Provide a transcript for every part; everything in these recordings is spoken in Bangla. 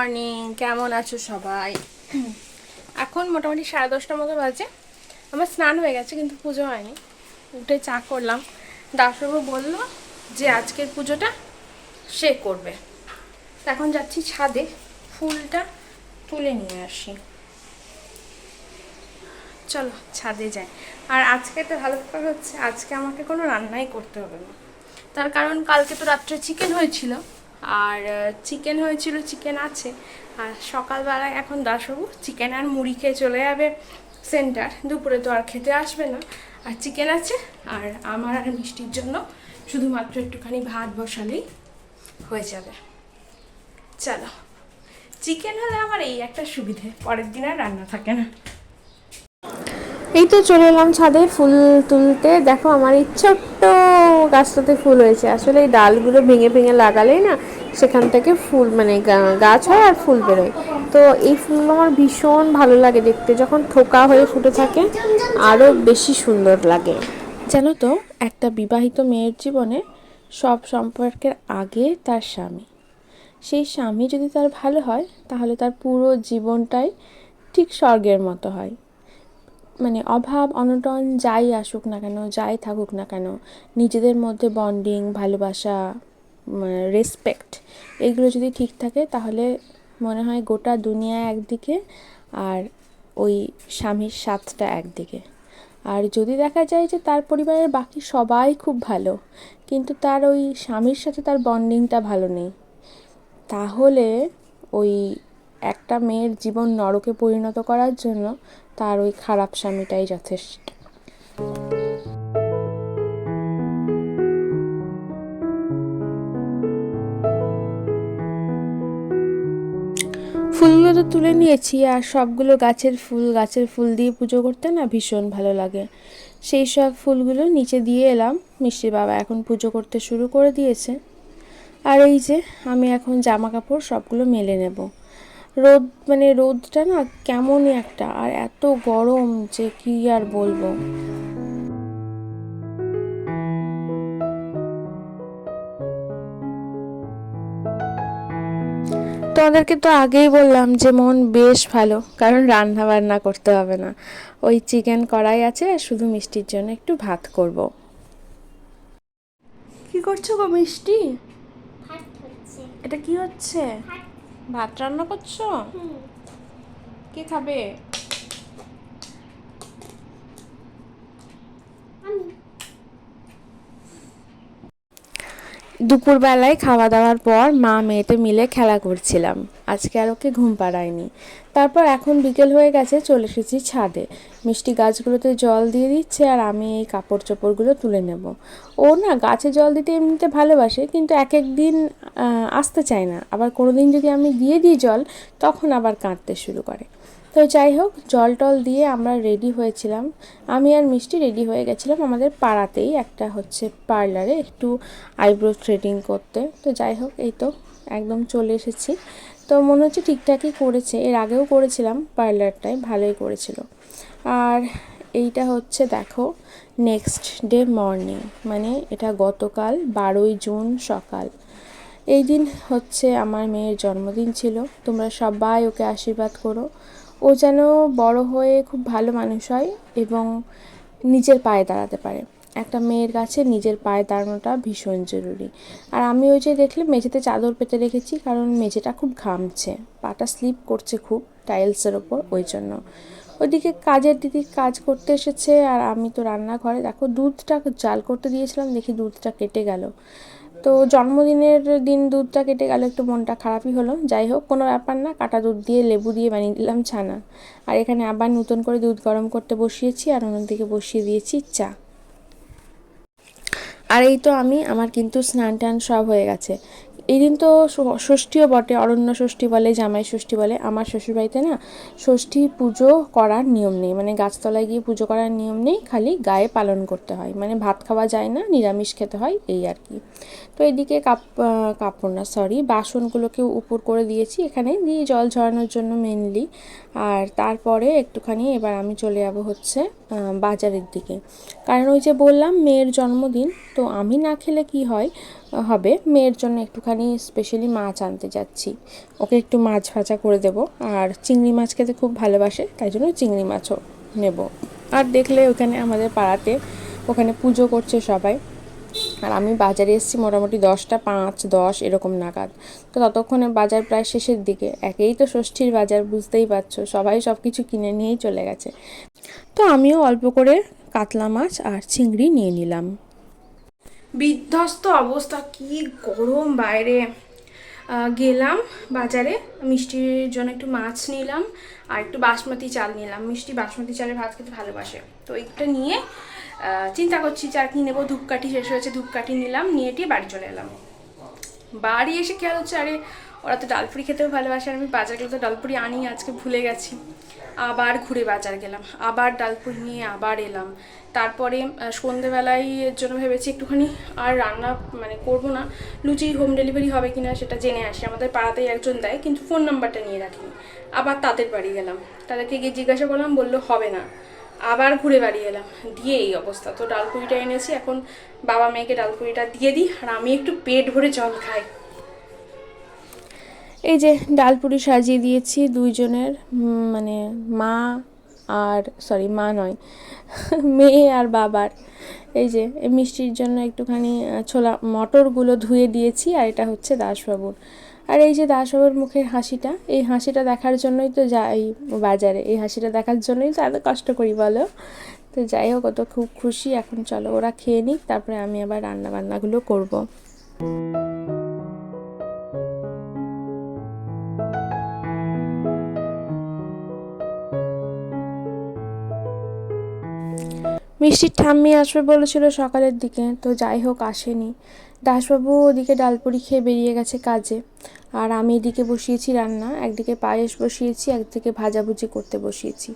মর্নিং, কেমন আছো সবাই? এখন মোটামুটি 10:30টার মতো বাজে। আমার স্নান হয়ে গেছে কিন্তু পুজো হয়নি। উঠে চা করলাম। দাসবাবু বলল যে আজকের পুজোটা সে করবে। এখন যাচ্ছি ছাদে ফুলটা তুলে নিয়ে আসি। চলো ছাদে যাই। আর আজকে একটা ভালো ব্যাপার হচ্ছে, আজকে আমাকে কোনো রান্নাই করতে হবে না। তার কারণ কালকে তো রাত্রে চিকেন হয়েছিল, আর চিকেন আছে। আর সকালবেলায় এখন দাসবাবু চিকেন আর মুড়ি খেয়ে চলে যাবে সেন্টার। দুপুরে তো আর খেতে আসবে না। আর চিকেন আছে, আর আমার আর মিষ্টির জন্য শুধুমাত্র একটুখানি ভাত বসালেই হয়ে যাবে। চলো, চিকেন হলে আমার এই একটা সুবিধে, পরের দিন আর রান্না থাকে না। এই তো চলে এলাম ছাদে ফুল তুলতে। দেখো আমার এই ছোট্ট গাছটাতে ফুল হয়েছে। আসলে এই ডালগুলো ভেঙে ভেঙে লাগালেই না সেখান থেকে ফুল মানে গাছ হয় আর ফুল বেরোয়। তো এই ফুলগুলো আমার ভীষণ ভালো লাগে দেখতে, যখন থোকা হয়ে ফুটে থাকে আরও বেশি সুন্দর লাগে। জানো তো, একটা বিবাহিত মেয়ের জীবনে সব সম্পর্কের আগে তার স্বামী। সেই স্বামী যদি তার ভালো হয় তাহলে তার পুরো জীবনটাই ঠিক স্বর্গের মতো হয়। মানে অভাব অনটন যাই আসুক না কেন, যাই থাকুক না কেন, নিজেদের মধ্যে বন্ডিং, ভালোবাসা, রেসপেক্ট, এগুলো যদি ঠিক থাকে তাহলে মনে হয় গোটা দুনিয়া একদিকে আর ওই স্বামীর স্বাদটা একদিকে। আর যদি দেখা যায় যে তার পরিবারের বাকি সবাই খুব ভালো কিন্তু তার ওই স্বামীর সাথে তার বন্ডিংটা ভালো নেই, তাহলে ওই একটা মেয়ের জীবন নরকে পরিণত করার জন্য তার ওই খারাপ স্বামীটাই যথেষ্ট। ফুলগুলো তো তুলে নিয়েছি, আর সবগুলো গাছের ফুল দিয়ে পুজো করতে না ভীষণ ভালো লাগে। সেই সব ফুলগুলো নিচে দিয়ে এলাম। মিষ্টির বাবা এখন পুজো করতে শুরু করে দিয়েছে। আর এই যে আমি এখন জামা কাপড় সবগুলো মেলে নেব। রোদটা না কেমনই একটা, আর এত গরম যে কি আর বলবো। তোমাদেরকে তো আগেই বললাম যে মন বেশ ভালো, কারণ রান্না বান্না করতে হবে না। ওই চিকেন কড়াই আছে, আর শুধু মিষ্টির জন্য একটু ভাত করব। কি করছো গো মিষ্টি? এটা কি হচ্ছে? ভাত রান্না করছো? কে খাবে? দুপুরবেলায় খাওয়া দাওয়ার পর মা মেয়েতে মিলে খেলা করছিলাম। আজকে আর ওকে ঘুম পাড়ায়নি। তারপর এখন বিকেল হয়ে গেছে, চলে এসেছি ছাদে। মিষ্টি গাছগুলোতে জল দিয়ে দিচ্ছে, আর আমি এই কাপড় চোপড়গুলো তুলে নেব। ও না গাছে জল দিতে এমনিতে ভালোবাসে, কিন্তু এক এক দিন আসতে চায় না। আবার কোনো দিন যদি আমি দিয়ে দিই জল, তখন আবার কাঁদতে শুরু করে। তো যাই হোক, জল টল দিয়ে আমরা রেডি হয়েছিলাম। আমি আর মিষ্টি রেডি হয়ে গেছিলাম আমাদের পাড়াতেই একটা হচ্ছে পার্লারে একটু আইব্রো থ্রেডিং করতে। তো যাই হোক, এই তো একদম চলে এসেছি। তো মনে হচ্ছে ঠিকঠাকই করেছে, এর আগেও করেছিলাম পার্লারটায়, ভালোই করেছিল। আর এইটা হচ্ছে দেখো নেক্সট ডে মর্নিং, মানে এটা গতকাল 12ই জুন সকাল। এই দিন হচ্ছে আমার মেয়ের জন্মদিন ছিল। তোমরা সবাই ওকে আশীর্বাদ করো, ও যেন বড় হয়ে খুব ভালো মানুষ হয় এবং নিজের পায়ে দাঁড়াতে পারে। একটা মেয়ের কাছে নিজের পায়ে দাঁড়ানোটা ভীষণ জরুরি। আর আমি ওই যে দেখলে মেঝেতে চাদর পেতে রেখেছি, কারণ মেঝেটা খুব ঘামছে, পাটা স্লিপ করছে খুব টাইলসের ওপর, ওই জন্য। ওইদিকে কাজের দিদি কাজ করতে এসেছে, আর আমি তো রান্নাঘরে। দেখো দুধটা জাল করতে দিয়েছিলাম, দেখি দুধটা কেটে গেল। তো জন্মদিনের দিন দুধটা কেটে গেল, একটু মনটা খারাপই হলো। যাই হোক, কোনো ব্যাপার না, কাটা দুধ দিয়ে লেবু দিয়ে বানিয়ে দিলাম ছানা। আর এখানে আবার নতুন করে দুধ গরম করতে বসিয়েছি, আর অন্যদিকে বসিয়ে দিয়েছি চা। আর এই তো আমার কিন্তু স্নান টান সব হয়ে গেছে। এই দিন তো ষষ্ঠীও বটে, অরণ্য ষষ্ঠী বলে, জামাই ষষ্ঠী বলে। আমার শ্বশুরবাড়িতে না ষষ্ঠী পুজো করার নিয়ম নেই, মানে গাছতলায় গিয়ে পুজো করার নিয়ম নেই, খালি গায়ে পালন করতে হয়, মানে ভাত খাওয়া যায় না, নিরামিষ খেতে হয়, এই আর কি। তো এদিকে কাপড় না সরি বাসনগুলোকে উপর করে দিয়েছি এখানে দিয়ে, জল ঝরানোর জন্য মেনলি। আর তারপরে একটুখানি এবার আমি চলে যাব হচ্ছে বাজারের দিকে, কারণ ওই যে বললাম মেয়ের জন্মদিন, তো আমি না খেলে কি হবে, মেয়ের জন্য একটুখানি একটুখানি স্পেশালি মাছ আনতে যাচ্ছি, ওকে একটু মাছ ভাজা করে দেব। আর চিংড়ি মাছ খেতে খুব ভালোবাসে, তাই জন্য চিংড়ি মাছও নেব। আর দেখলে ওখানে আমাদের পাড়াতে ওখানে পুজো করছে সবাই, আর আমি বাজারে এসেছি মোটামুটি 10টা 5 10 এরকম নাগাদ। তো ততক্ষণে বাজার প্রায় শেষের দিকে, একেই তো ষষ্ঠীর বাজার, বুঝতেই পারছো, সবাই সব কিছু কিনে নিয়েই চলে গেছে। তো আমিও অল্প করে কাতলা মাছ আর চিংড়ি নিয়ে নিলাম। বিধ্বস্ত অবস্থা, কি গরম বাইরে। গেলাম বাজারে, মিষ্টির জন্য একটু মাছ নিলাম আর একটু বাসমতি চাল নিলাম। মিষ্টি বাসমতি চালের ভাত খেতে ভালোবাসে, তো এইটা নিয়ে চিন্তা করছি যে আর কি নেবো। ধূপকাঠি শেষ হয়েছে, ধূপকাঠি নিলাম, নিয়ে টিয়ে বাড়ি চলে এলাম। বাড়ি এসে খেয়াল হচ্ছে আরে ওরা তো ডালপুরি খেতেও ভালোবাসে, আর আমি বাজার গেলে তো ডালপুরি আনি, আজকে ভুলে গেছি। আবার ঘুরে বাজার গেলাম, আবার ডালপুরি নিয়ে আবার এলাম। তারপরে সন্ধেবেলায় এর জন্য ভেবেছি একটুখানি আর রান্না মানে করবো না, লুচি হোম ডেলিভারি হবে কিনা সেটা জেনে আসি। আমাদের পাড়াতেই একজন দেয়, কিন্তু ফোন নাম্বারটা নিয়ে রাখিনি। আবার তাদের বাড়ি গেলাম, তাদেরকে গিয়ে জিজ্ঞাসা করলাম, বললো হবে না। আবার ঘুরে বাড়ি এলাম, দিয়ে এই অবস্থা। তো ডালপুরিটা এনেছি, এখন বাবা মেয়েকে ডালপুরিটা দিয়ে দিই আর আমি একটু পেট ভরে জল খাই। এই যে ডালপুরি সাজিয়ে দিয়েছি দুইজনের, মানে মা আর সরি মা নয় মেয়ে আর বাবার। এই যে মিষ্টির জন্য একটুখানি ছোলা মটরগুলো ধুয়ে দিয়েছি, আর এটা হচ্ছে দাসবাবুর। আর এই যে দাসবাবুর মুখের হাসিটা, এই হাসিটা দেখার জন্যই তো যাই বাজারে, এই হাসিটা দেখার জন্যই তো এত কষ্ট করি বলো। তো যাই হোক, ও তো খুব খুশি। এখন চলো ওরা খেয়ে নিক, তারপরে আমি আবার রান্না বান্নাগুলো করবো। মিষ্টির ঠাম্মি আসবে বলেছিল সকালের দিকে, তো যাই হোক আসেনি। দাসবাবু ওদিকে ডালপুরি খেয়ে বেরিয়ে গেছে কাজে, আর আমি এদিকে বসিয়েছি রান্না। একদিকে পায়েস বসিয়েছি, একদিকে ভাজাভুজি করতে বসিয়েছি।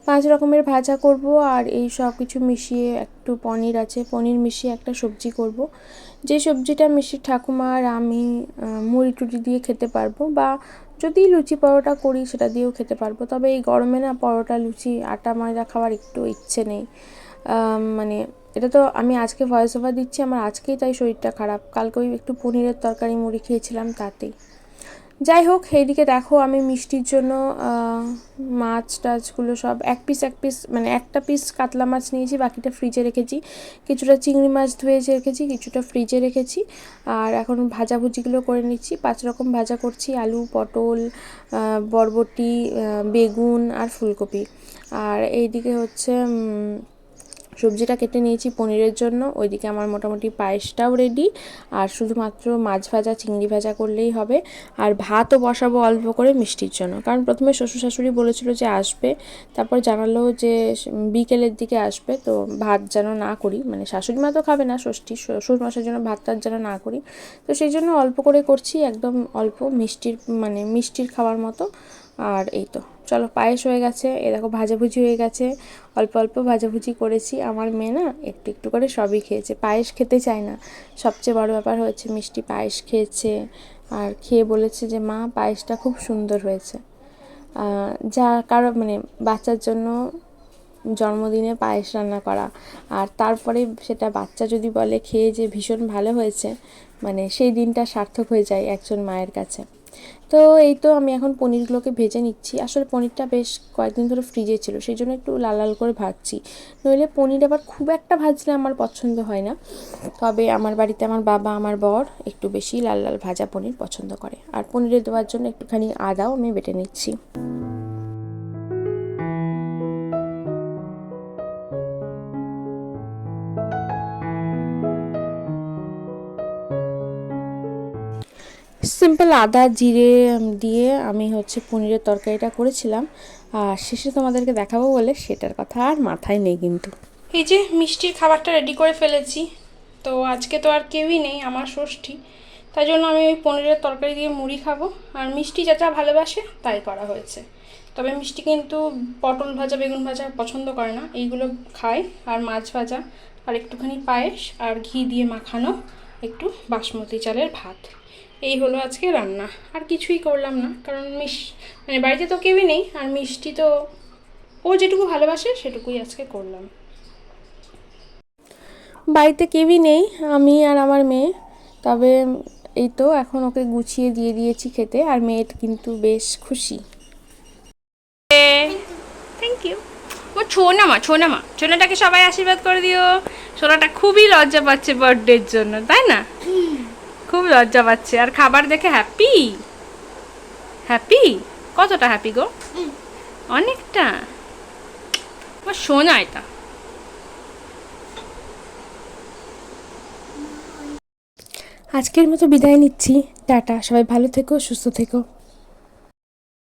5 রকমের ভাজা করব, আর এই সব কিছু মিশিয়ে একটু পনির আছে, পনির মিশিয়ে একটা সবজি করব। যে সবজিটা মিষ্টির ঠাকুমা আর আমি মুড়ি টুড়ি দিয়ে খেতে পারবো, বা যদি লুচি পরোটা করি সেটা দিয়েও খেতে পারবো। তবে এই গরমে না পরোটা লুচি আটা ময়দা খাওয়ার একটু ইচ্ছে নেই। মানে এটা তো আমি আজকে ভয়েস ওভার দিচ্ছি, আমার আজকেই তাই শরীরটা খারাপ। কালকে ওই একটু পনিরের তরকারি মুড়ি খেয়েছিলাম, তাতেই। যাই হোক, এইদিকে দেখো আমি মিষ্টির জন্য মাছ টাছগুলো সব এক পিস মানে একটা পিস কাতলা মাছ নিয়েছি, বাকিটা ফ্রিজে রেখেছি। কিছুটা চিংড়ি মাছ ধুয়ে রেখেছি, কিছুটা ফ্রিজে রেখেছি। আর এখন ভাজাভুজিগুলো করে নিচ্ছি। 5 রকম ভাজা করছি, আলু, পটল, বরবটি, বেগুন আর ফুলকপি। আর এইদিকে হচ্ছে সবজিটা কেটে নিয়েছি পনিরের জন্য। ওইদিকে আমার মোটামুটি পায়েসটাও রেডি, আর শুধুমাত্র মাছ ভাজা চিংড়ি ভাজা করলেই হবে। আর ভাতও বসাবো অল্প করে মিষ্টির জন্য, কারণ প্রথমে শ্বশুর শাশুড়ি বলেছিল যে আসবে, তারপর জানালো যে বিকেলের দিকে আসবে। তো ভাত যেন না করি, মানে শাশুড়ি মা তো খাবে না ষষ্ঠী, শ্বশুর মশার জন্য ভাতটার যেন না করি। তো সেই জন্য অল্প করে করছি, একদম অল্প মিষ্টির মানে মিষ্টির খাওয়ার মতো। আর এই তো চলো, পায়েস হয়ে গেছে, এ দেখো ভাজাভুজি হয়ে গেছে। অল্প অল্প ভাজাভুজি করেছি। আমার মেয়ে না একটু একটু করে সবই খেয়েছে, পায়েস খেতে চায় না। সবচেয়ে বড় ব্যাপার হচ্ছে মিষ্টি পায়েস খেয়েছে, আর খেয়ে বলেছে যে মা পায়েসটা খুব সুন্দর হয়েছে। যা কারো মানে বাচ্চার জন্য জন্মদিনে পায়েস রান্না করা, আর তারপরে সেটা বাচ্চা যদি বলে খেয়ে যে ভীষণ ভালো হয়েছে, মানে সেই দিনটা সার্থক হয়ে যায় একজন মায়ের কাছে। তো এই তো আমি এখন পনিরগুলোকে ভেজে নিচ্ছি। আসলে পনিরটা বেশ কয়েকদিন ধরে ফ্রিজে ছিল, সেই জন্য একটু লাল লাল করে ভাজছি। নইলে পনির আবার খুব একটা ভাজলে আমার পছন্দ হয় না। তবে আমার বাড়িতে আমার বাবা আমার বর একটু বেশি লাল লাল ভাজা পনির পছন্দ করে। আর পনিরে দেওয়ার জন্য একটুখানি আদাও আমি বেটে নিচ্ছি। সিম্পল আদা জিরে দিয়ে আমি হচ্ছে পনিরের তরকারিটা করেছিলাম, আর শেষে তোমাদেরকে দেখাবো বলে সেটার কথা আর মাথায় নেই। কিন্তু এই যে মিষ্টির খাবারটা রেডি করে ফেলেছি। তো আজকে তো আর কেউই নেই, আমার ষষ্ঠী, তাই জন্য আমি ওই পনিরের তরকারি দিয়ে মুড়ি খাবো। আর মিষ্টি যা যা ভালোবাসে তাই করা হয়েছে। তবে মিষ্টি কিন্তু পটল ভাজা বেগুন ভাজা পছন্দ করে না, এইগুলো খায়। আর মাছ ভাজা, আর একটুখানি পায়েস, আর ঘি দিয়ে মাখানো একটু বাসমতি চালের ভাত। এই হলো আজকে রান্না, আর কিছুই করলাম না, কারণ মানে বাড়িতে তো কেউই নেই, আর মিষ্টি তো ও যেটুকু ভালোবাসে সেটুকুই আজকে করলাম। বাড়িতে কেউই নেই, আমি আর আমার মেয়ে। তবে এই তো এখন ওকে গুছিয়ে দিয়ে দিয়েছি খেতে, আর মেয়েটা কিন্তু বেশ খুশি। Thank you. ও ছোনাটাকে সবাই আশীর্বাদ করে দিও। সোনাটা খুবই লজ্জা পাচ্ছে বার্থডের জন্য, তাই না? খুব লজ্জা পাচ্ছে, আর খাবার দেখে হ্যাপি। হ্যাপি? কতটা হ্যাপি গো? অনেকটা। ও সোনা এটা। আজকের মতো বিদায় নিচ্ছি, টাটা। সবাই ভালো থেকো, সুস্থ থেকো।